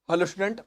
Hello student,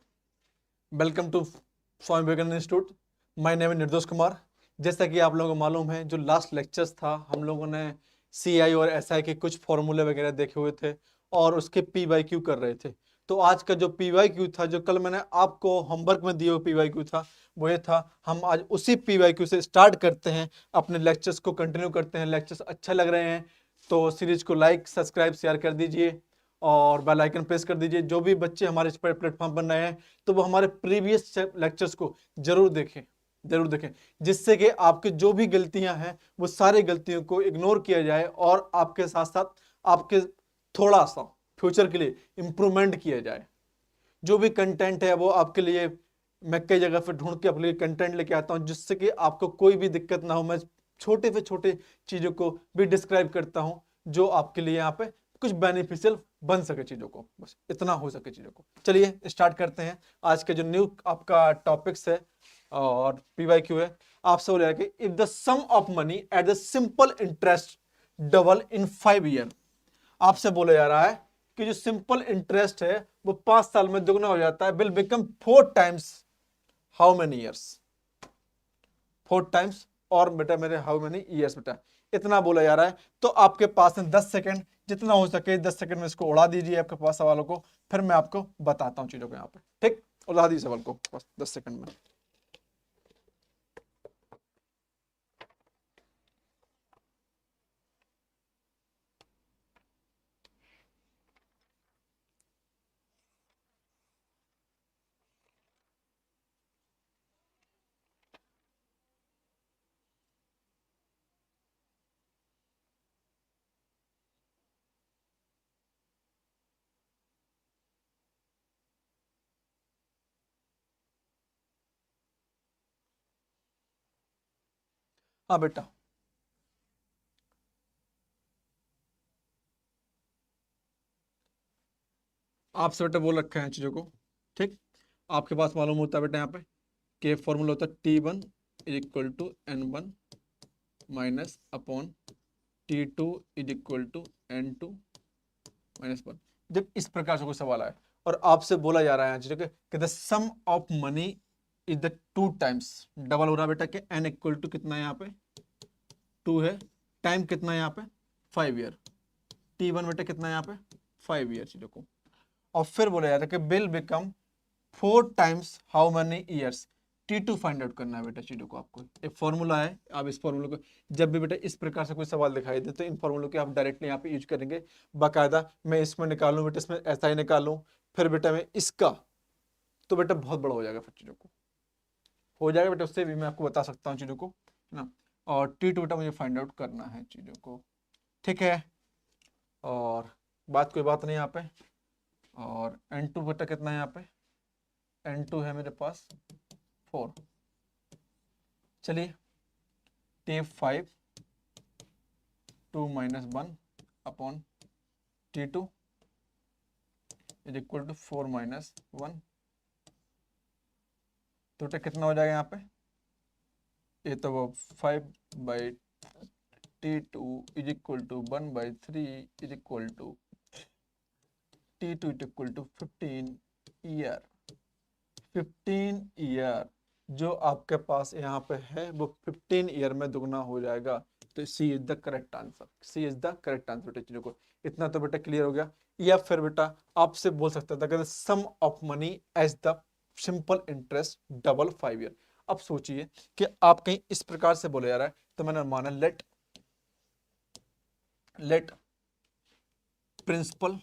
welcome to Swami Vivekananda institute. My name है निर्दोष कुमार। जैसा कि आप लोगों को मालूम है, जो लास्ट लेक्चर्स था हम लोगों ने सीआई और एसआई के कुछ फॉर्मूले वगैरह देखे हुए थे और उसके पीवाईक्यू कर रहे थे। तो आज का जो पीवाईक्यू था, जो कल मैंने आपको होमवर्क में दिए हुए पीवाईक्यू था, वो ये था। हम आज उसी पीवाईक्यू से स्टार्ट करते हैं, अपने लेक्चर्स को कंटिन्यू करते हैं। लेक्चर्स अच्छे लग रहे हैं तो सीरीज को लाइक, सब्सक्राइब, शेयर कर दीजिए और बेल आइकन प्रेस कर दीजिए। जो भी बच्चे हमारे इस पर प्लेटफॉर्म पर नए हैं तो वो हमारे प्रीवियस लेक्चर्स को जरूर देखें, जरूर देखें, जिससे कि आपकी जो भी गलतियां हैं वो सारी गलतियों को इग्नोर किया जाए और आपके साथ साथ आपके थोड़ा सा फ्यूचर के लिए इंप्रूवमेंट किया जाए। जो भी कंटेंट है वो आपके लिए मैं कई जगह पर ढूंढ के अपने लिए कंटेंट लेके आता हूं, जिससे कि आपको कोई भी दिक्कत ना हो। मैं छोटे से छोटे चीजों को भी डिस्क्राइब करता हूं जो आपके लिए यहाँ पे कुछ बेनिफिशियल बन सके चीजों को, बस इतना हो सके चीजों को। चलिए स्टार्ट करते हैं आज के जो न्यू आपका टॉपिक्स है और पीवाईक्यू है। आपसे बोला कि if the sum of money at the simple interest double in 5 year. आपसे बोला जा रहा है कि जो सिंपल इंटरेस्ट है वो 5 साल में दुगना हो जाता है, will become 4 times how many years. 4 times और बेटा मेरे हाउ मेनी ईयर्स, बेटा इतना बोला जा रहा है। तो आपके पास में 10 सेकंड, जितना हो सके 10 सेकंड में इसको उड़ा दीजिए आपके पास सवालों को, फिर मैं आपको बताता हूं चीजों को यहाँ पे। ठीक, उड़ा दीजिए सवाल को बस 10 सेकंड में। हाँ बेटा, आपसे बेटा बोल रखा है चीजों को। ठीक, आपके पास मालूम होता है बेटा यहाँ पे कि फॉर्मूला होता है T1 is equal to N1 minus upon T2 is equal to N2 -1। जब इस प्रकार से कोई सवाल आए और आपसे बोला जा रहा है कि the sum of money is the 2 times, double हो रहा है बेटा कि n इक्वल टू कितना है यहाँ पे 2 है, टाइम कितना है यहाँ पे 5 ईयर, T1 बेटा कितना है यहाँ पे 5 ईयर चीजों को। और फिर बोला जाता है कि bill become 4 times how many years. T2 find out करना है बेटा चीजों को। आपको एक फॉर्मूला है, आप इस फॉर्मूले को जब भी बेटा इस प्रकार से कोई सवाल दिखाई दे तो इन फॉर्मूलों के आप डायरेक्टली यहाँ पे यूज करेंगे। बाकायदा मैं इसमें निकालूं बेटा, इसमें ऐसा ही निकालूं, फिर बेटा मैं इसका, तो बेटा बहुत बड़ा हो जाएगा, फिर चीजों को हो जाएगा बेटा, उससे भी मैं आपको बता सकता हूँ चीजों को, है ना। और T2 बेटा मुझे फाइंड आउट करना है चीजों को, ठीक है। और बात कोई बात नहीं यहाँ पे। और N2 बेटा कितना है यहाँ पे, N2 है मेरे पास 4। चलिए T5 2 - 1 upon T2 is equal to 4 - 1। तो बेटा कितना हो जाएगा यहाँ पे, ये तो वो 5/T2 is equal to 1/3 is equal to T2 is equal to 15 year. 15 year जो आपके पास यहाँ पे है वो 15 ईयर में दुगना हो जाएगा। तो C is the correct answer, C is the correct answer बेटा चीजों को। इतना तो बेटा क्लियर हो गया। या फिर बेटा आपसे बोल सकता था कि sum of money as the simple interest double 5 year. अब सोचिए कि आप कहीं इस प्रकार से बोले जा रहा है, तो मैंने माना लेट प्रिंसिपल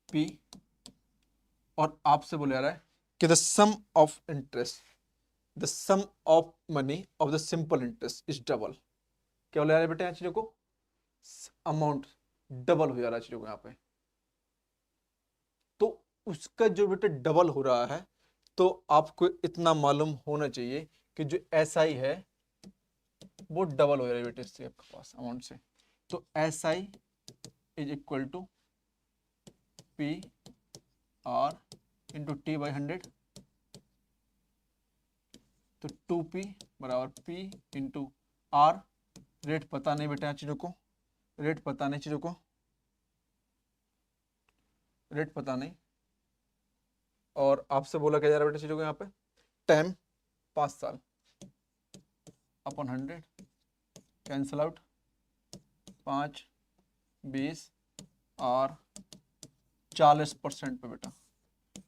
पी, और आपसे बोले जा रहा है कि the sum of interest, the sum of money of the simple interest is double. क्या बोला जा रहा है बेटा यहाँ चीजों को, अमाउंट डबल हो जा रहा है चीजों को यहाँ पे। तो उसका जो बेटा डबल हो रहा है, तो आपको इतना मालूम होना चाहिए कि जो एस आई है वो डबल हो जा रहा है बेटा इससे आपके पास अमाउंट से। तो S I is equal to P R into T/100। तो 2P बराबर P इंटू आर। रेट पता नहीं बेटा चीजों को, रेट पता नहीं चीजों को, रेट पता नहीं, और आपसे बोला क्या जा रहा है बेटा चीज़ों को यहाँ पे, टाइम 5 साल अपन 100 कैंसिल आउट, 5 20 और 40% पे बेटा,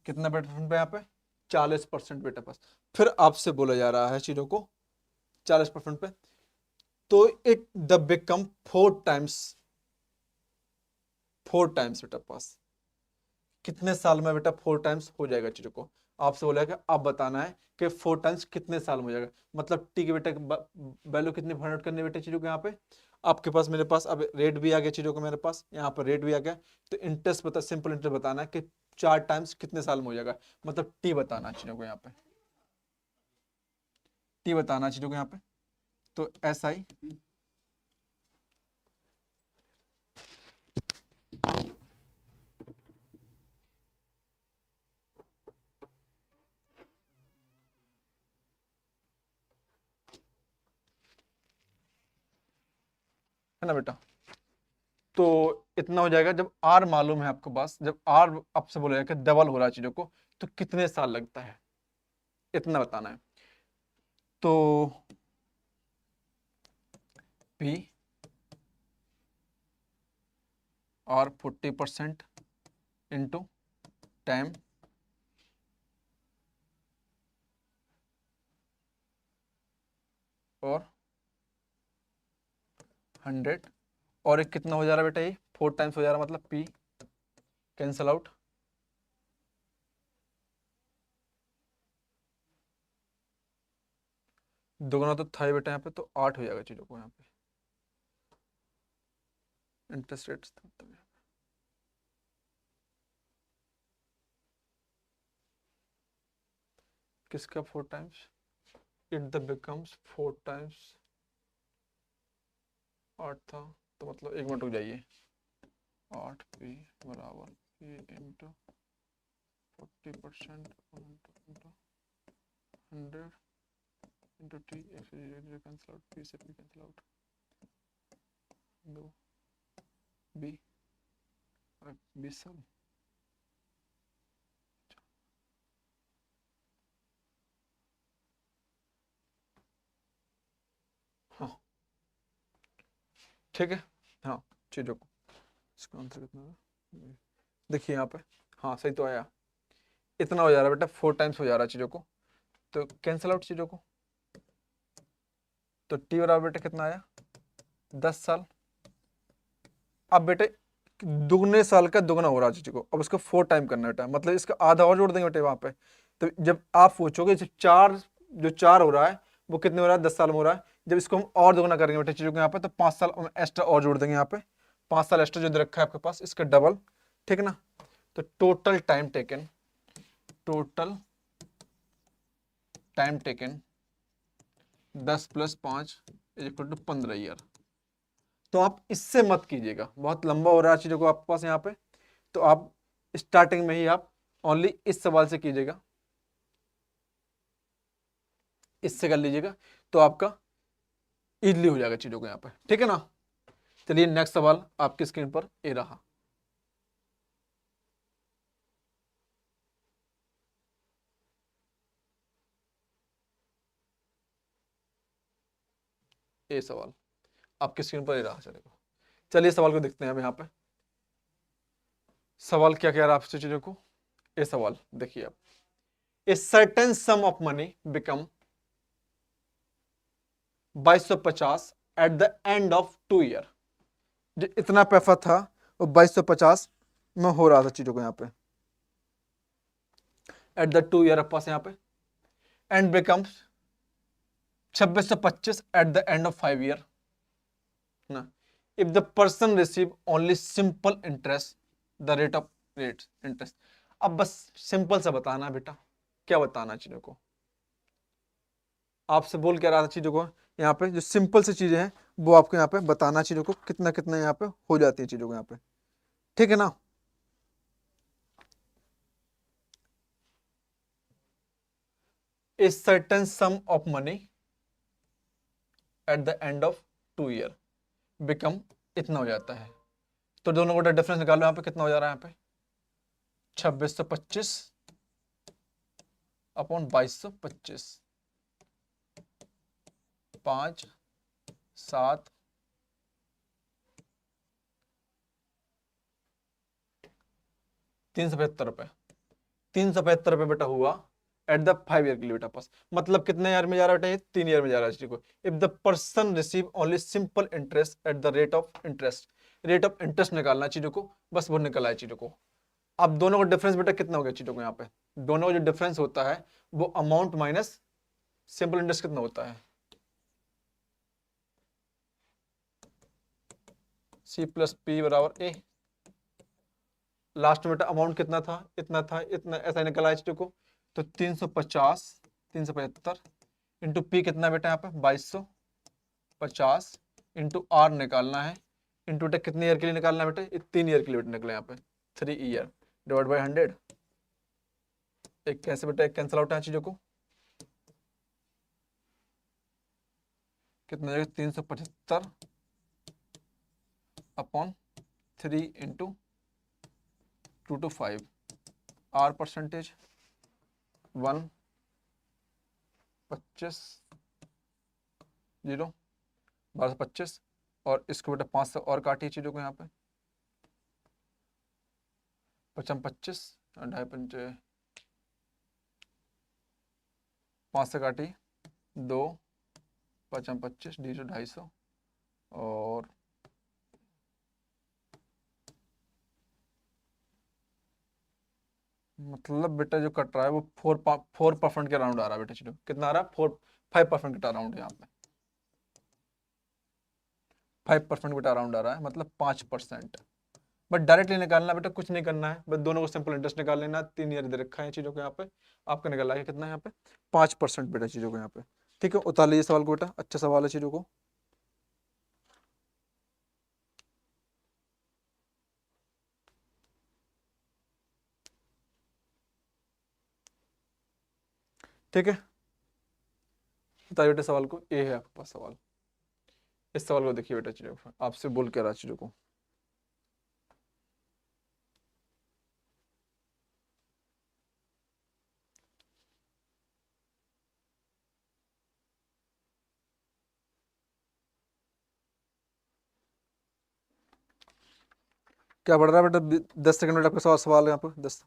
कितना परसेंट पे यहाँ पे 40% बेटा पास। फिर आपसे बोला जा रहा है चीज़ों को 40% पे, तो इट द बिकम 4 टाइम्स बेटा पास। कितने साल में बेटा 4 टाइम्स हो जाएगा चीज़ों को, आपसे बोला कि आप बताना है कि 4 टाइम्स कितने साल में हो जाएगा। मतलब टी के बेटा वैल्यू कितनी फाइंड आउट करनी है बेटा चीज़ों को, यहाँ पे आपके पास मेरे पास अब रेट भी आ गया चीज़ों को, मेरे पास यहाँ पर रेट भी आ गया, तो इंटरेस्ट बता, सिंपल इंटरेस्ट बताना है कि 4 टाइम्स कितने साल में हो जाएगा, मतलब टी बताना चीज़ों को यहाँ पे, टी बताना चीज़ों को यहाँ पे। तो SI है ना बेटा, तो इतना हो जाएगा। जब R मालूम है आपके पास, जब R आपसे बोलेगा कि डबल हो रहा है चीज़ों को, तो कितने साल लगता है, इतना बताना है। तो P और 40% इंटू टाइम और 100, और एक कितना हो जा रहा है बेटा, ये 4 टाइम्स हो जा रहा है, मतलब P कैंसल आउट, दोगुना तो था ही बेटा यहाँ पे, तो 8 हो जाएगा चीज़ों को यहाँ पे इंटरेस्ट रेट। किसका 4 times, it the becomes 4 times, 8 था, तो मतलब 1 मिनट रुक जाइए, 8P बराबर P into 40% into 100 into T, cancel out, P से P कैंसिल आउट, 2 B 20 साल। हाँ ठीक है, हाँ चीज़ों को, इसका आंसर कितना है देखिए यहाँ पे, हाँ सही तो आया, इतना हो जा रहा है बेटा, 4 टाइम्स हो जा रहा है चीज़ों को, तो कैंसिल आउट चीज़ों को, तो टी बराबर बेटा कितना आया 10 साल। अब बेटे दुगने साल का दुगना हो रहा है चीज़ों को, अब उसको 4 टाइम करना बेटा, मतलब इसका आधा और जोड़ देंगे बेटे वहाँ पे। तो जब आप सोचोगे जो चार हो रहा है वो कितने हो रहा है 10 साल में हो रहा है, जब इसको हम और दुगना करेंगे बेटे चीज़ों को यहाँ पे, तो 5 साल एक्स्ट्रा और जोड़ देंगे यहाँ पे, 5 साल एक्स्ट्रा जो दे रखा है आपके पास, इसका डबल, ठीक है ना। तो टोटल टाइम टेकन 10 + 5 = 15 ईयर। तो आप इससे मत कीजिएगा, बहुत लंबा हो रहा है चीज़ों को आपके पास यहाँ पे, तो आप स्टार्टिंग में ही आप ओनली इस सवाल से कीजिएगा, इससे कर लीजिएगा, तो आपका इजली हो जाएगा चीज़ों को यहाँ पे, ठीक है ना। चलिए नेक्स्ट सवाल आपकी स्क्रीन पर ये रहा। ये सवाल आपकी स्क्रीन पर ये रहा, चलेगा। चलिए सवाल को देखते हैं अब यहाँ पे, सवाल क्या कह रहा है आपसे चीज़ों को। ये सवाल देखिए आप, a certain some of money become 2250 eight the end of 2 year. जो इतना पैसा था वो 2250 में हो रहा था चीजों को यहाँ पे, एट द 2 ईयर पास यहाँ पे, and becomes 2625 at the end of 5 year ना। If the person receive only simple interest, the rate of rate interest. अब बस सिंपल सा बताना है बेटा, क्या बताना चीजों को, आपसे बोल क्या रहा था चीजों को यहाँ पे, जो सिंपल सी चीजें हैं वो आपको यहाँ पे बताना, चीजों को कितना कितना यहाँ पे हो जाती है चीजों को यहाँ पे, ठीक है ना। A certain some of money at the end of 2 year become, इतना हो जाता है। तो दोनों को डिफरेंस निकालो यहाँ पे, कितना हो जा रहा है यहाँ पे 2625 अपॉन 2225, 5 7 ₹375, ₹375 बेटा हुआ एट द 5 ईयर के लिए बेटा पास। मतलब कितने ईयर में जा रहा है बेटा, ये 3 ईयर में जा रहा है को। If the person receive only simple interest at the rate of interest, rate of interest निकालना चीजों को, बस वो निकला है चीजों को। अब दोनों का डिफरेंस बेटा कितना हो गया चीजों को, यहाँ पे दोनों का जो डिफरेंस होता है वो अमाउंट माइनस सिंपल इंटरेस्ट कितना होता है, C प्लस पी बराबर ए। लास्ट में बेटा अमाउंट कितना था, इतना था, इतना, ऐसा निकला है चीजों को। तो 350 375 इंटू पी कितना बेटा यहाँ पे 2250 इंटू आर निकालना है, इंटू बेटा कितने ईयर के लिए निकालना है बेटा, 3 ईयर के लिए बेटा निकला यहाँ पे 3 ईयर डिवाइड बाई 100। एक कैसे बेटा, एक कैंसिल आउट है चीजों को, कितना जाएगा 375 upon 3 into 2 to 5, R percentage 1 25 0 1225, और इसको बेटा 5 से और काटिए चीजों को यहाँ पे, 25 ढाई पंचे 5 से काटिए 2 25 डी 250, और मतलब बेटा जो कट रहा है वो 4% के अराउंड आ रहा है बेटा चलो, कितना आ रहा है 5% के अराउंड, यहाँ पे 5% बेटा अराउंड आ रहा है, मतलब 5%। बट डायरेक्टली निकालना बेटा कुछ नहीं करना है, बस दोनों को सिंपल इंटरेस्ट निकाल लेना, 3 ईयर दे रखा है चीजों को यहाँ पे, आपका निकल आएगा कितना यहाँ पे 5% बेटा चीजों को यहाँ पे। ठीक है, उतार लीजिए सवाल को बेटा, अच्छा सवाल है चीजों को। ठीक है, बताइए बेटा सवाल को, ये है आपके पास सवाल, इस सवाल को देखिए बेटा चीजों को, आपसे बोल के रहा चीजों को। क्या बढ़ रहा है बेटा, 10 सेकंड में आपका सवाल है यहाँ पर 10।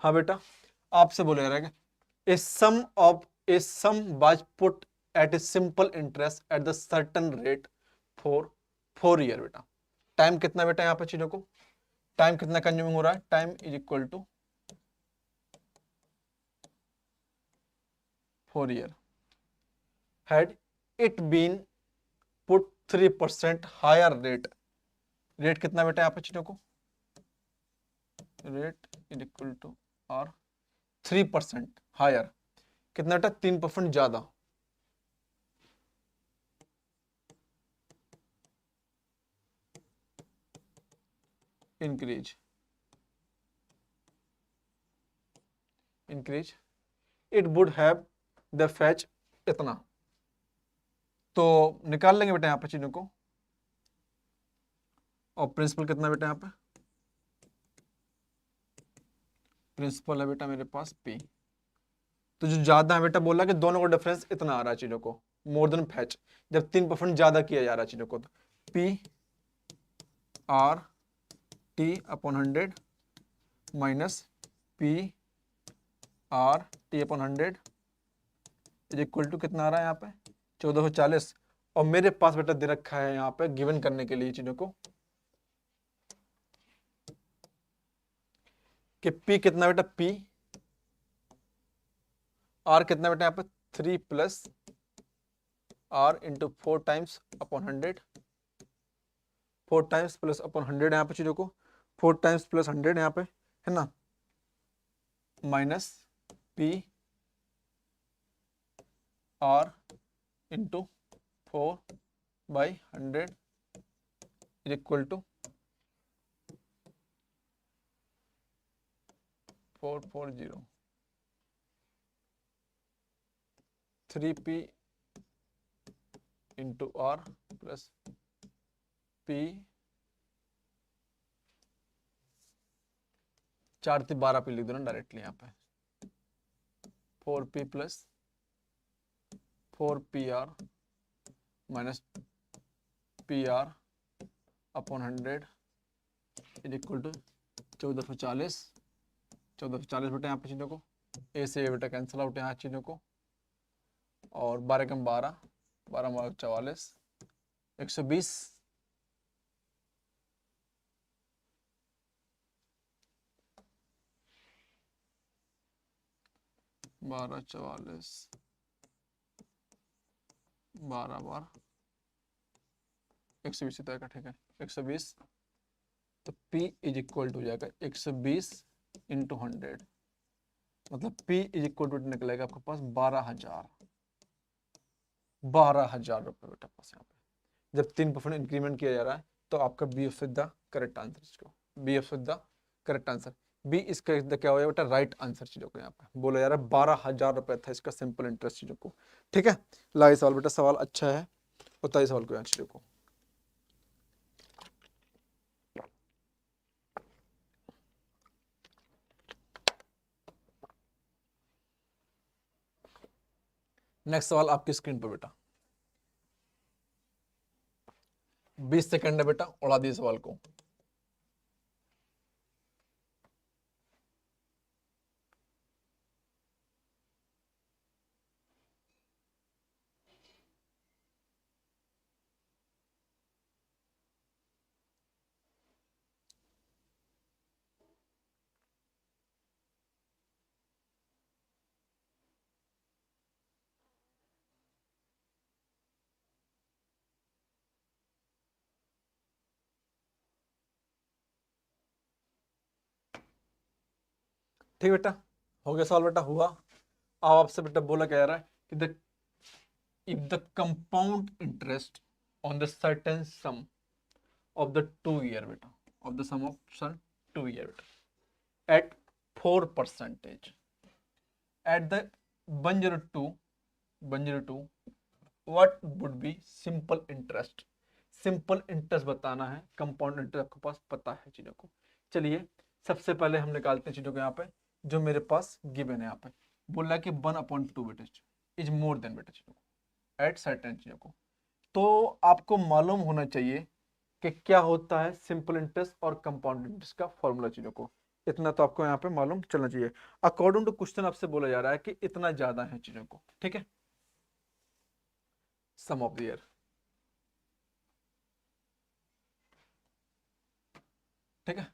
हाँ बेटा, आपसे बोले रहा है a sum of a sum was put at a simple interest at the certain rate for 4 year बेटा। टाइम कितना बेटा यहाँ पे चीजों को, टाइम कितना कंज्यूमिंग हो रहा है, time is equal to 4 year. Had it been put 3% higher rate, rate कितना बेटा यहाँ पे चीजों को, रेट इज इक्वल टू और 3% हायर, कितना बेटा 3% ज्यादा, increase increase it would have the fetch इतना। तो निकाल लेंगे बेटा यहाँ पे चीजों को, और प्रिंसिपल कितना बेटा यहाँ पे, प्रिंसिपल है बेटा मेरे पास P। तो जो ज्यादा है बेटा बोला कि दोनों का डिफरेंस इतना आ रहा है चीजों को, मोर देन फैच, जब 3% ज्यादा किया जा रहा है चीजों को, तो P R T upon 100 minus P R T upon 100 is equal to कितना आ रहा है यहाँ पे 1440। और मेरे पास बेटा दे रखा है यहाँ पे गिवन करने के लिए चीजों को कि P कितना बेटा, P R कितना बेटा यहाँ पे 3 plus R into 4 times upon 100, 4 times plus upon 100 यहाँ पे चीजों को, 4 टाइम्स प्लस 100 यहाँ पे है ना, minus P R into 4/100 is equal to 440 3p into R plus P 4 से 12 p लिख दो ना डायरेक्टली यहाँ पे 4p plus 4pr minus pr upon 100 is equal to 1440 बेटा यहाँ पे चीज़ों को ए से बेटा कैंसिल आउट यहाँ चीज़ों को और 12 कम 12 44 120 12 44 12 बार 120 तय का ठीक है 120 तो P इज इक्वल टू जाएगा 120 इंटू 100 मतलब P इज इक्वल टू निकलेगा आपके पास 12,000 रुपये बेटा पास यहाँ पे जब 3% इंक्रीमेंट किया जा रहा है तो आपका B of the correct answer इसको B of the correct answer B इसका क्या हो बेटा राइट आंसर चीजों को यहाँ पे बोला जा रहा है 12,000 रुपये था इसका सिंपल इंटरेस्ट चीजों को ठीक है लाइए सवाल बेटा सवाल अच्छा है बताइए सवाल को यहाँ चीजों को नेक्स्ट सवाल आपकी स्क्रीन पर बेटा 20 सेकंड है बेटा उड़ा दिए सवाल को ठीक बेटा हो गया सवाल बेटा हुआ अब आपसे बेटा बोला क्या जा रहा है कि the if the compound interest on the certain sum of the 2 year beta of the sum of some 2 year beta at 4% at the 102 what would be simple interest बताना है कंपाउंड इंटरेस्ट आपके पास पता है चीजों को चलिए सबसे पहले हम निकालते हैं चीजों को यहाँ पे जो मेरे पास गिवन है यहाँ पे बोल रहा है कि 1/2 बेटा इज मोर देन बेटा चीजों को एट सर्टेन चीजों को तो आपको मालूम होना चाहिए कि क्या होता है सिंपल इंटरेस्ट और कंपाउंड इंटरेस्ट का फॉर्मूला चीजों को इतना तो आपको यहाँ पे मालूम चलना चाहिए अकॉर्डिंग टू क्वेश्चन आपसे बोला जा रहा है कि इतना ज्यादा है चीजों को ठीक है सम ऑफ द ईयर ठीक है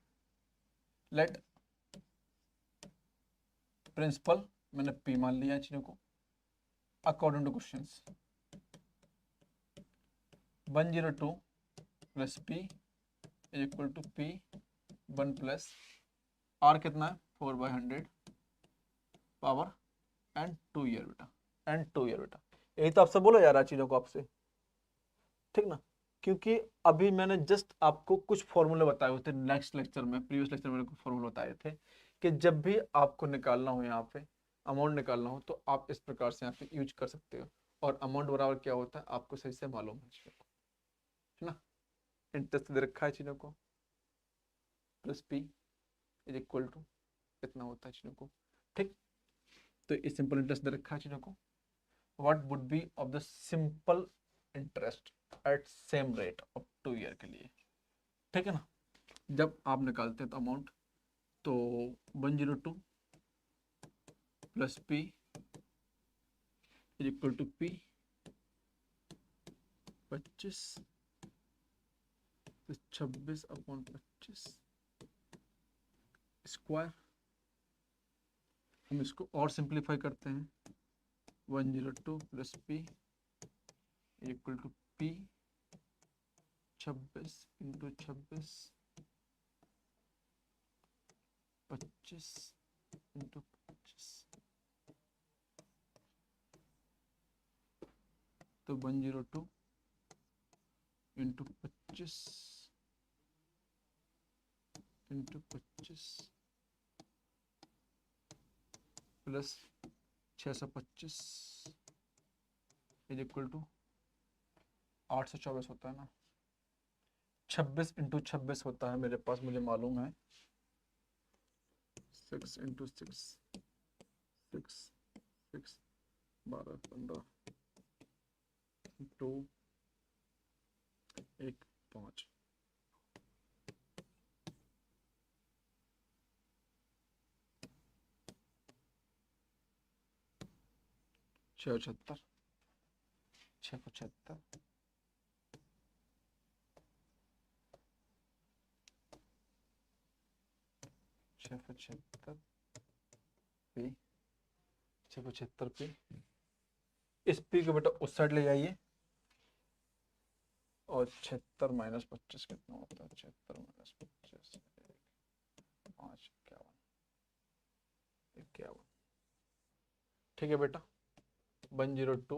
लेट प्रिंसिपल मैंने पी मान लिया है चीजों को according to questions 102 plus P is equal to P 1 plus R कितना है 4/100 पावर एंड 2 ईयर बेटा यही तो आपसे बोला जा रहा है चीजों को आपसे ठीक ना क्योंकि अभी मैंने जस्ट आपको कुछ फॉर्मूले बताए हुए थे नेक्स्ट लेक्चर में प्रीवियस लेक्चर में कुछ फॉर्मूले बताए थे कि जब भी आपको निकालना हो यहाँ पे अमाउंट निकालना हो तो आप इस प्रकार से यहाँ पे यूज कर सकते हो और अमाउंट बराबर क्या होता है आपको सही से मालूम है ना इंटरेस्ट दे रखा है चीजों को plus P is equal to कितना होता है चीजों को ठीक तो इस सिंपल इंटरेस्ट दे रखा है चीजों को what would be of the simple interest eight same rate of 2 year के लिए ठीक है ना जब आप निकालते हैं तो अमाउंट तो 102 plus P is equal to P 25 26/25 square हम इसको और सिंप्लीफाई करते हैं 102 plus P equal to P 26 into 26 25 into 25 तो 102 into 25 into 25 plus 625 is equal to 824 होता है ना, 26 इंटू 26 होता है मेरे पास, मुझे मालूम है, 6 इंटू 6 6 6 12 15 2 1 5 675 675 675 पे 675 पे इस पी को बेटा उस साइड ले जाइए, और 76 माइनस 25 कितना होता है, 76 माइनस 25 5 51 ठीक है बेटा, 102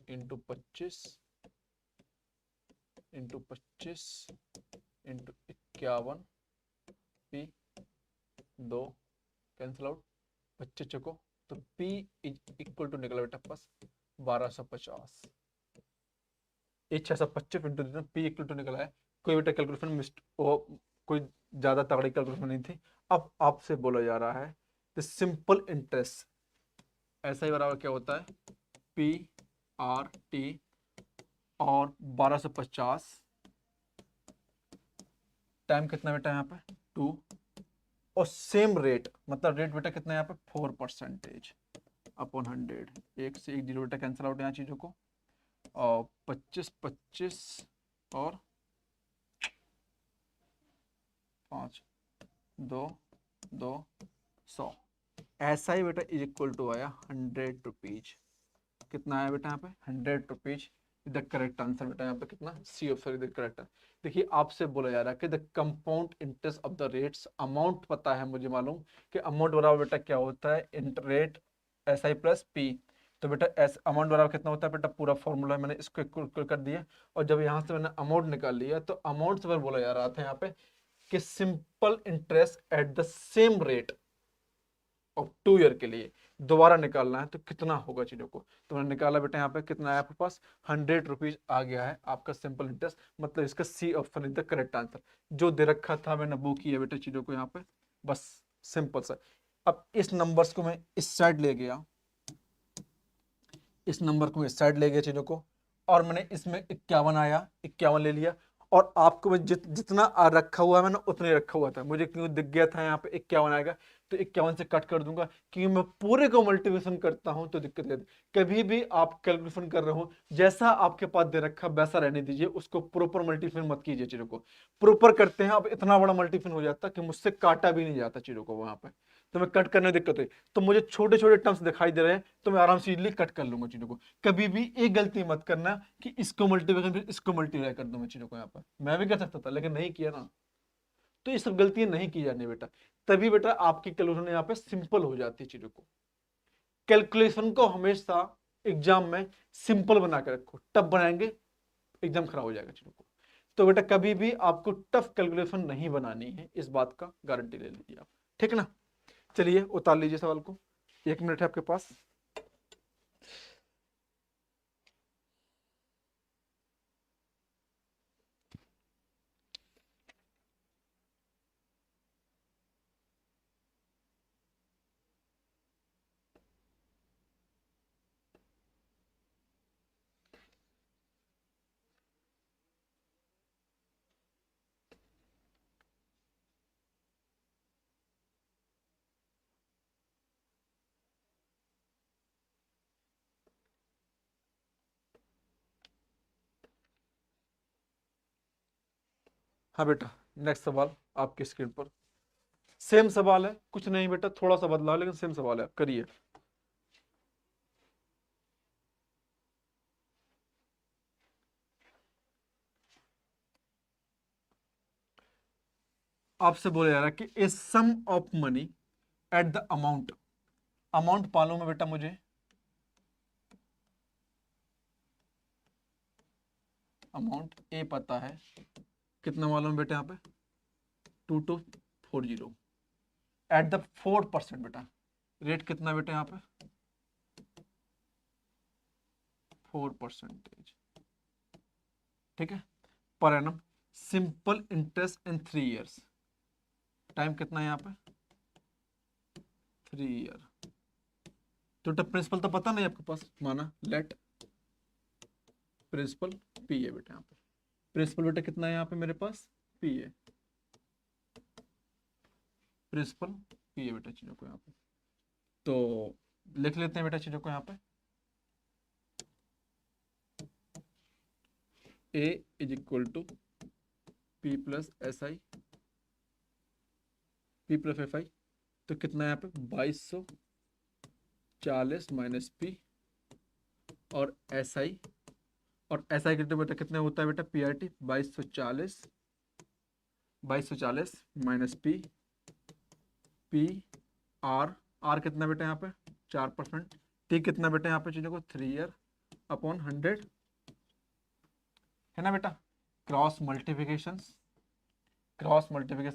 into 25 into 25 into 51 P 2 cancel out, 25 चको, तो P इज इक्वल टू निकला बेटा पास 1250, ये 625 इंटू P इक्वल टू निकला है। कोई बेटा कैलकुलेशन कोई ज्यादा तगड़ी कैलकुलेशन नहीं थी। अब आपसे बोला जा रहा है द सिंपल इंटरेस्ट, ऐसा ही बराबर क्या होता है, PRT और 1250 टाइम कितना बेटा यहाँ पे 2, और सेम रेट, मतलब रेट बेटा कितना है यहाँ पे 4% अपॉन 100, एक से एक जीरो बेटा कैंसिल आउट यहाँ चीजों को, और 25 25 और 5 2 2 100, ऐसा ही बेटा इज इक्वल टू आया 100 रुपीज। कितना आया बेटा यहाँ पे 100 रुपीज, द करेक्ट आंसर बेटा यहाँ पे कितना, C option is the correct. देखिए आपसे बोला जा रहा है कि the compound interest of the rates, amount पता है मुझे मालूम कि अमाउंट बराबर बेटा क्या होता है, rate S I plus P, तो बेटा एस अमाउंट बराबर कितना होता है बेटा, पूरा फॉर्मूला मैंने इसको इक्वल कर दिया, और जब यहाँ से मैंने अमाउंट निकाल लिया तो अमाउंट से बोला जा रहा था यहाँ पे कि simple interest at the same rate of 2 year के लिए दोबारा निकालना है तो कितना होगा चीजों को, तो मैंने निकाला बेटा यहाँ पे कितना आया आपके पास 100 रुपीज आ गया है आपका सिंपल इंटरेस्ट, मतलब इसका C option is the correct answer. जो दे रखा था मैंने वो किया बेटा चीजों को यहाँ पे, बस सिंपल सा। अब इस नंबर्स को मैं इस साइड ले गया, इस नंबर को इस साइड ले गया चीजों को, और मैंने इसमें 51 आया, 51 ले लिया, और आपको मैं जितना रखा हुआ है मैंने उतने रखा हुआ था, मुझे क्यों दिख गया था यहाँ पे 51 आएगा, तो 51 से कट कर दूंगा, क्योंकि मैं पूरे को मल्टीप्लिकेशन करता हूं तो दिक्कत है। कभी भी आप कैलकुलेशन कर रहे हो, जैसा आपके पास दे रखा वैसा रहने दीजिए, उसको प्रॉपर मल्टीप्लिकेशन मत कीजिए, चीजों को प्रॉपर करते हैं अब इतना बड़ा मल्टीप्लिकेशन हो जाता कि मुझसे काटा भी नहीं जाता चीजों को वहां पे, तो मैं कट करने में दिक्कत हुई, तो मुझे छोटे छोटे टर्म्स दिखाई दे रहे हैं तो मैं आराम से इजीली कट कर लूंगा चीजों को। कभी भी एक गलती मत करना कि इसको मल्टीप्लिकेशन फिर इसको मल्टीप्लाई कर दूं मैं चीजों को, यहाँ पर मैं भी कर सकता था लेकिन नहीं किया ना, तो ये सब गलतियां नहीं की जानी बेटा, तभी बेटा आपकी कैलकुलेशन यहाँ पे सिंपल हो जाती है चीजों को। कैलकुलेशन को हमेशा एग्जाम में सिंपल बना के रखो, टफ बनाएंगे एग्जाम खराब हो जाएगा चीजों को। तो बेटा कभी भी आपको टफ कैलकुलेशन नहीं बनानी है, इस बात का गारंटी ले लीजिए आप, ठीक ना। चलिए उतार लीजिए सवाल को, 1 मिनट है आपके पास। हाँ बेटा नेक्स्ट सवाल आपकी स्क्रीन पर, सेम सवाल है, कुछ नहीं बेटा थोड़ा सा बदलाव, लेकिन सेम सवाल है, करिए। आपसे बोला जा रहा है कि a sum of money at the amount, amount मालूम है बेटा मुझे, अमाउंट ए पता है, कितना मालूम है बेटा यहाँ पे 2240 एट द 4% बेटा, रेट कितना बेटा यहाँ पे 4%, ठीक है, per annum. Simple interest in 3 years, time कितना है यहाँ पे 3 ईयर। तो प्रिंसिपल तो पता नहीं आपके पास, माना लेट प्रिंसिपल पी है बेटा, यहाँ पे प्रिंसिपल बेटा कितना है यहाँ पे मेरे पास पी है, प्रिंसिपल पी है बेटा चीजों को यहाँ पे। तो लिख लेते हैं बेटा चीजों को यहाँ पे, A is equal to P plus S I, P plus F I. तो कितना है यहाँ पे 2240 माइनस पी, और एस आई, और एस आई कितने बेटा कितने होता है बेटा P R T 2240 minus P, P R, R कितना बेटा यहाँ पे 4%, टी कितना बेटा यहाँ पे चीजों को 3 ईयर अपॉन 100, है ना बेटा। क्रॉस मल्टीप्लिकेशन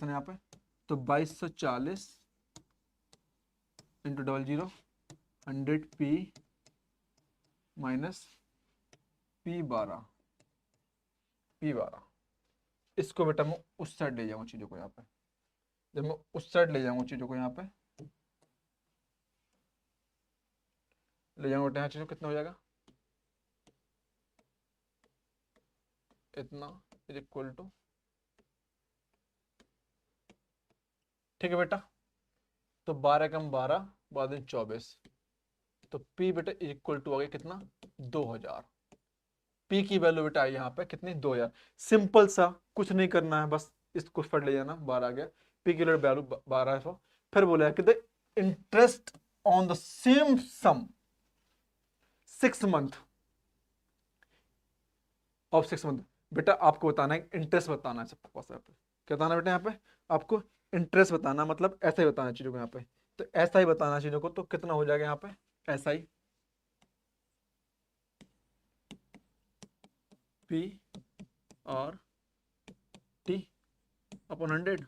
यहाँ पे, तो 2240 इंटू 00 100 पी माइनस P12, इसको बेटा मैं उस साइड ले जाऊंगा चीजों को यहाँ पे, जब मैं उस साइड ले जाऊंगा चीजों को यहाँ पे ले जाऊंगा बेटा, यहाँ चीजों कितना हो जाएगा इतना इज इक्वल टू, ठीक है बेटा। तो 12 कम 12 12 24, तो P बेटा इज इक्वल टू आ गया कितना 2000। P की वैल्यू बेटा आई यहाँ पे कितनी 2000। सिंपल सा, कुछ नहीं करना है, बस इसको फट ले जाना, 12 आ गया, P की वैल्यू 1200। फिर बोला कि the interest on the same sum 6 month of 6 month. बेटा आपको बताना है इंटरेस्ट, बताना है सबके पास यहाँ पे, क्या बताना है बेटा यहाँ पे आपको इंटरेस्ट बताना, मतलब ऐसा ही बताना है चीजों को यहाँ पे। तो ऐसा ही बताना चीजों को, तो कितना हो जाएगा यहाँ पे ऐसा ही पी और टी अपॉन 100,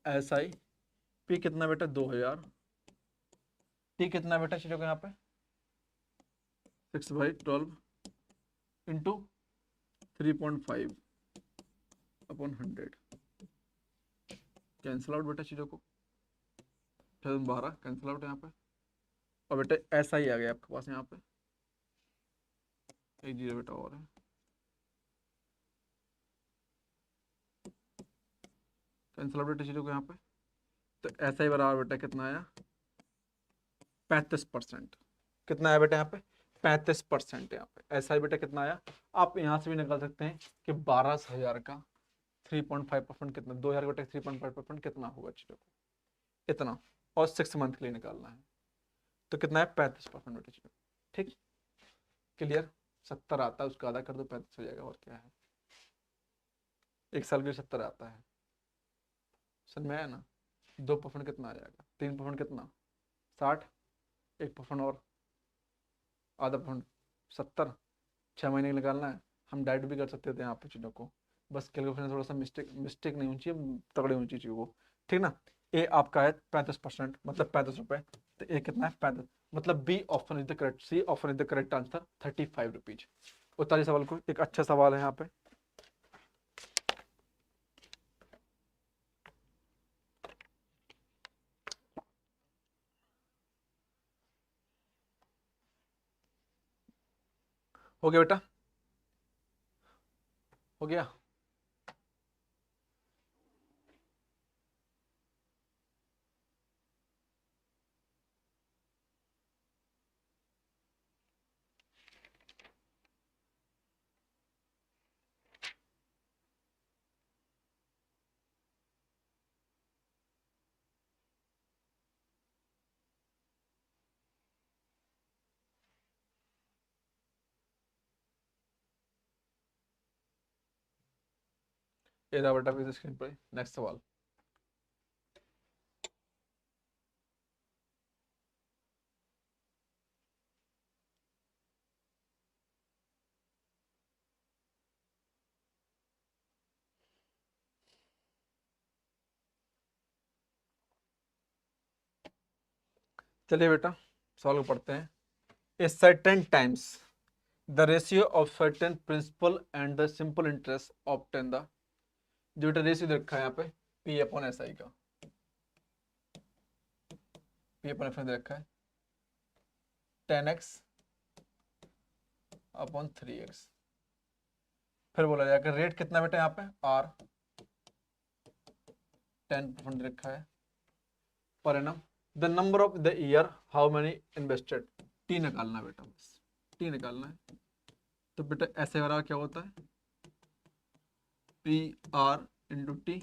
ऐसा ही पी कितना बेटा 2000, टी कितना बेटा चीजों को यहाँ पे 6/12 इंटू 3.5 अपॉन 100, कैंसिल आउट बेटा चीजों को, 12 कैंसिल आउट यहाँ पे, और बेटा ऐसा ही आ गया आपके पास यहाँ पे, एक जीरो बेटा और है, कैंसिल आउट बेटा चीजों को यहाँ पे। तो ऐसा ही बराबर बेटा कितना आया 35%, कितना आया बेटा यहाँ पे 35% यहाँ पे। ऐसा ही बेटा कितना आया, आप यहाँ से भी निकाल सकते हैं कि 12,000 का 3.5% कितना, 2000 बेटा 3.5% कितना होगा चीजों को इतना, और 6 मंथ के लिए निकालना है, तो कितना है 35% बेटा चीजों, ठीक क्लियर। 70 आता है, उसका आधा कर दो 35 हो जाएगा, और क्या है, 1 साल के लिए 70 आता है, समझ में आया ना। 2% कितना आ जाएगा, 3% कितना 60, 1% और आधा परसेंट 70, 6 महीने का निकालना है। हम डाइट भी कर सकते थे यहाँ पे चीज़ों को, बस कैलकुलेशन थोड़ा सा मिस्टेक नहीं होनी चाहिए, तगड़े होनी चाहिए चीज़ों को, ठीक ना। ए आपका है 35%, मतलब 35 रुपये, तो ए कितना है 35, मतलब B option is the correct, C option is the correct answer 35 rupees. 41 सवाल को एक अच्छा सवाल है यहाँ पे। हो गया बेटा, हो गया। ये रहा बेटा स्क्रीन पर नेक्स्ट सवाल। चलिए बेटा सॉल्व पढ़ते हैं। A certain times the ratio of certain principal and the simple interest obtain the, जो बेटा रेशियो दे रखा है यहाँ पे पी अपॉन एस आई का, पी अपॉन एफ दे रखा है 10x अपॉन 3x। फिर बोला जाएगा रेट कितना बेटा यहाँ पे आर 10% दे रखा है per annum. The number of the year how many invested, T निकालना बेटा, बस टी निकालना है। तो बेटा ऐसे वाला क्या होता है पी आर इंटू टी।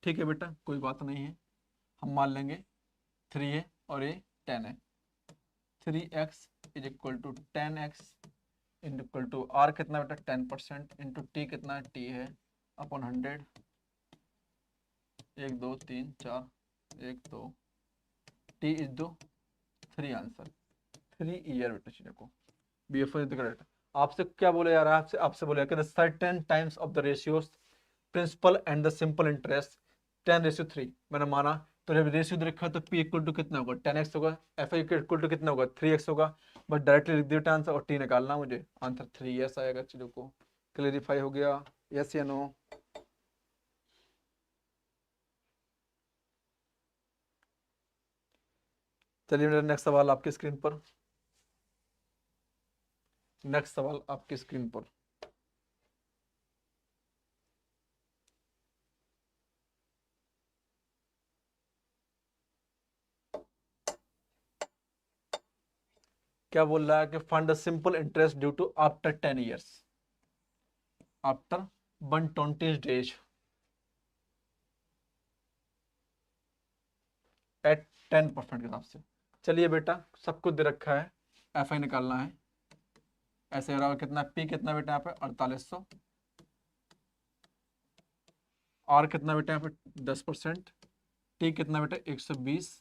ठीक है बेटा कोई बात नहीं है, हम मान लेंगे 3 है और ये 10 है। 3x is equal to 10x equal to R कितना बेटा 10% इंटू टी कितना टी है अपॉन 100। 1 2 3 4 1 2 टी इज दो 3 आंसर 3 ईयर बेटा। चीजों को बी एफ करेक्ट। आपसे क्या बोला जा रहा है, आपसे आपसे बोला कि the certain times of the ratios principal and the simple interest 10:3 मैंने माना। तो जब रेशियो रखा है तो p इक्वल टू कितना होगा 10x होगा, एफ आई इक्वल टू कितना होगा 3x होगा। बस डायरेक्टली लिख दिया आंसर और टी निकालना मुझे, आंसर 3 आएगा। चीजों को क्लेरिफाई हो गया, यस या नो? चलिए मेरा नेक्स्ट सवाल आपकी स्क्रीन पर, नेक्स्ट सवाल आपकी स्क्रीन पर। क्या बोल रहा है कि find the simple interest due to after 10 years, after 120 days at 10% के हिसाब से। चलिए बेटा सब कुछ दे रखा है, एफ आई निकालना है। ऐसे रहा कितना पी कितना बेटा यहाँ पे 4800, आर कितना बेटा यहाँ पे 10%, टी कितना बेटा 120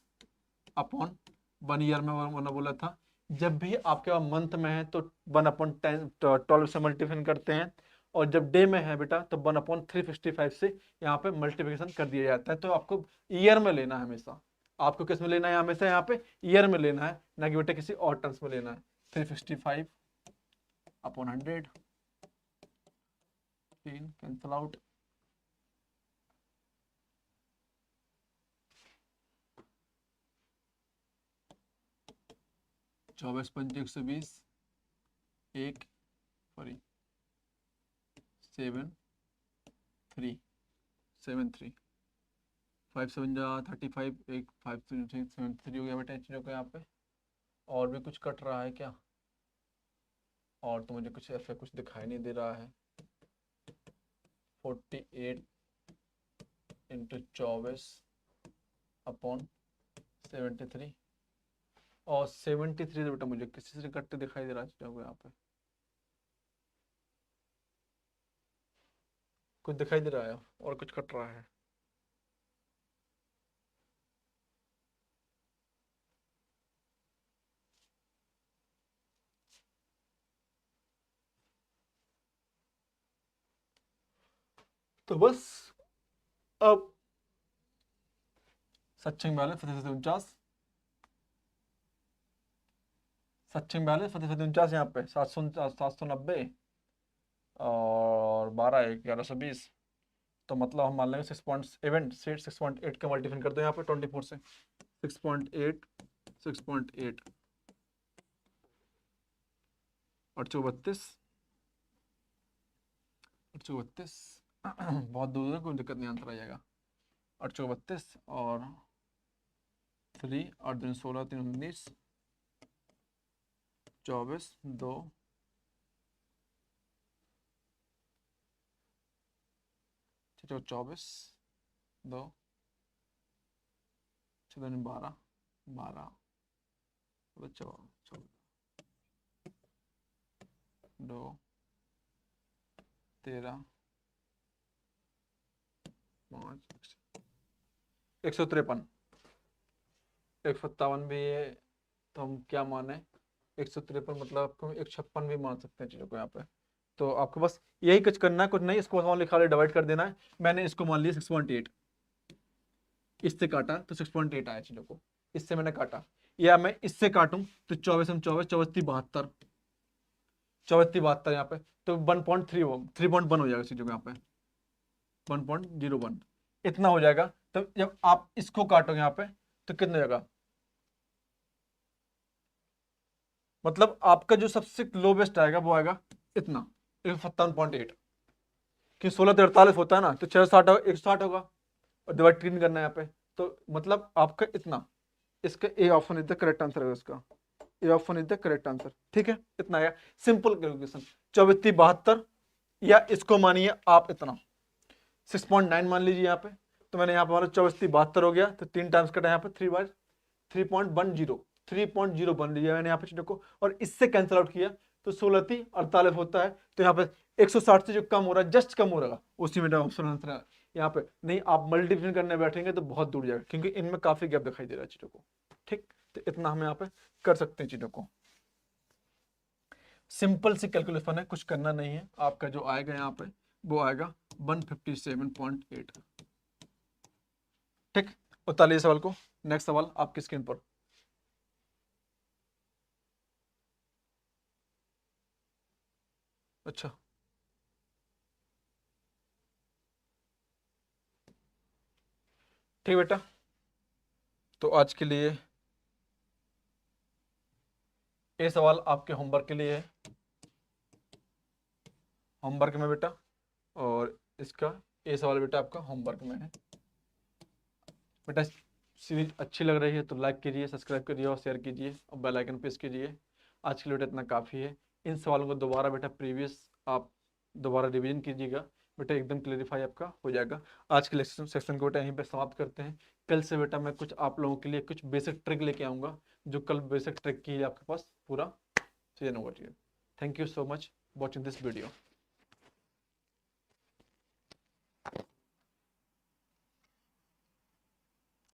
अपॉन 1 ईयर में मैंने बोला था जब भी आपके पास मंथ में है तो 1/10 12 से मल्टीप्लिकेशन करते हैं, और जब डे में है बेटा तो 1/365 से यहाँ पे मल्टीप्लिकेशन कर दिया जाता है। तो आपको ईयर में लेना है हमेशा, आपको किस में लेना है हमेशा यहाँ पे ईयर में लेना है, ना कि बेटा किसी और टर्म्स में लेना है। 365 अपॉन 100 कैंसल आउट, चौबीस 120 एक सॉरी 7 3 7 3 5 7 जा 35 एक 5 7 3 हो गया बेटा चीज़ों को यहाँ पे। और भी कुछ कट रहा है क्या? और तो मुझे कुछ ऐसा कुछ दिखाई नहीं दे रहा है। 48 इंटू 24 अपॉन 73, और 73 बेटा मुझे किसी से कटते दिखाई दे रहा है चीज़ों को यहाँ पे, कुछ दिखाई दे रहा है और कुछ कट रहा है। तो बस अब सचिन 42 फतेह 49, सचिन 42 फतेह 49 यहाँ पे 790 और 12 1120। तो मतलब हम मान लेंगे 6.8 का मल्टीप्लिकेशन कर दो यहाँ पे 24 से 6.8 6.8 और 32 32 बहुत दूर है कोई दिक्कत नहीं, आंसर आ जाएगा। 832 और 3 और 3 16 3 19 24 2 24 2 12 12 14 2 13 5 153 157 भी है तो हम क्या माने 153 मतलब आपको 156 भी मान सकते हैं चीज़ों को यहाँ पे। तो आपको बस यही कुछ करना है, कुछ नहीं, इसको लिखा खाली डिवाइड कर देना है। मैंने इसको मान लिया 6.8, इससे काटा तो 6.8 आया चीज़ों को। इससे मैंने काटा, या मैं इससे काटूं तो 24 में 24, 24 72 यहाँ पे, तो 3.1 हो जाएगा इसी जगह यहाँ पे, 1.01 इतना हो जाएगा। तो जब आप इसको काटोगे यहाँ पे तो कितना हो जाएगा, मतलब आपका जो सबसे लोवेस्ट आएगा वो आएगा इतना 157.8, कि 16 से 48 होता है ना, तो 660 160 होगा, और डिवाइड 3 करना है यहाँ पे, तो मतलब आपका इतना, इसका A option is the correct answer है इसका, A option is the correct answer. ठीक है, इतना आया, सिंपल कैलकुलेशन। 24 या इसको मानिए आप इतना 6.9 मान लीजिए यहाँ पे, तो मैंने यहाँ पे 24 हो गया, तो 3 टाइम्स कटा यहाँ पे 3.10 बन लीजिए मैंने यहाँ पे चीजों को, और इससे कैंसिल आउट किया तो 16 48 होता है, तो यहाँ पे 160 से जो कम हो रहा है, जस्ट कम हो रहा है, उसी में ऑप्शन आंसर है यहाँ पे। नहीं आप मल्टीप्लिकेशन करने बैठेंगे तो बहुत दूर जाएगा, क्योंकि इनमें काफी गैप दिखाई दे रहा है चीजों को। ठीक, तो इतना हम यहाँ पे कर सकते हैं चीजों को, सिंपल सी कैलकुलेशन है, कुछ करना नहीं है। आपका जो आएगा यहाँ पे वो आएगा 157.8। ठीक, उतारिए सवाल को, नेक्स्ट सवाल आपकी स्क्रीन पर। अच्छा, ठीक बेटा, तो आज के लिए ये सवाल आपके होमवर्क के लिए है, होमवर्क में बेटा, और इसका ये सवाल बेटा आपका होमवर्क में है बेटा। सीरीज अच्छी लग रही है तो लाइक कीजिए, सब्सक्राइब कीजिए और शेयर कीजिए, और बेल आइकन प्रेस कीजिए। आज के लिए बेटा इतना काफ़ी है। इन सवालों को दोबारा बेटा प्रीवियस आप दोबारा रिवीजन कीजिएगा बेटा, एकदम क्लेरिफाई आपका हो जाएगा। आज के लेक्चर सेक्शन को बेटा यहीं पे समाप्त करते हैं। कल से बेटा मैं कुछ आप लोगों के लिए कुछ बेसिक ट्रिक लेके आऊँगा, जो कल बेसिक ट्रिक की आपके पास पूरा चीज़ें होगा। Thank you so much watching this video.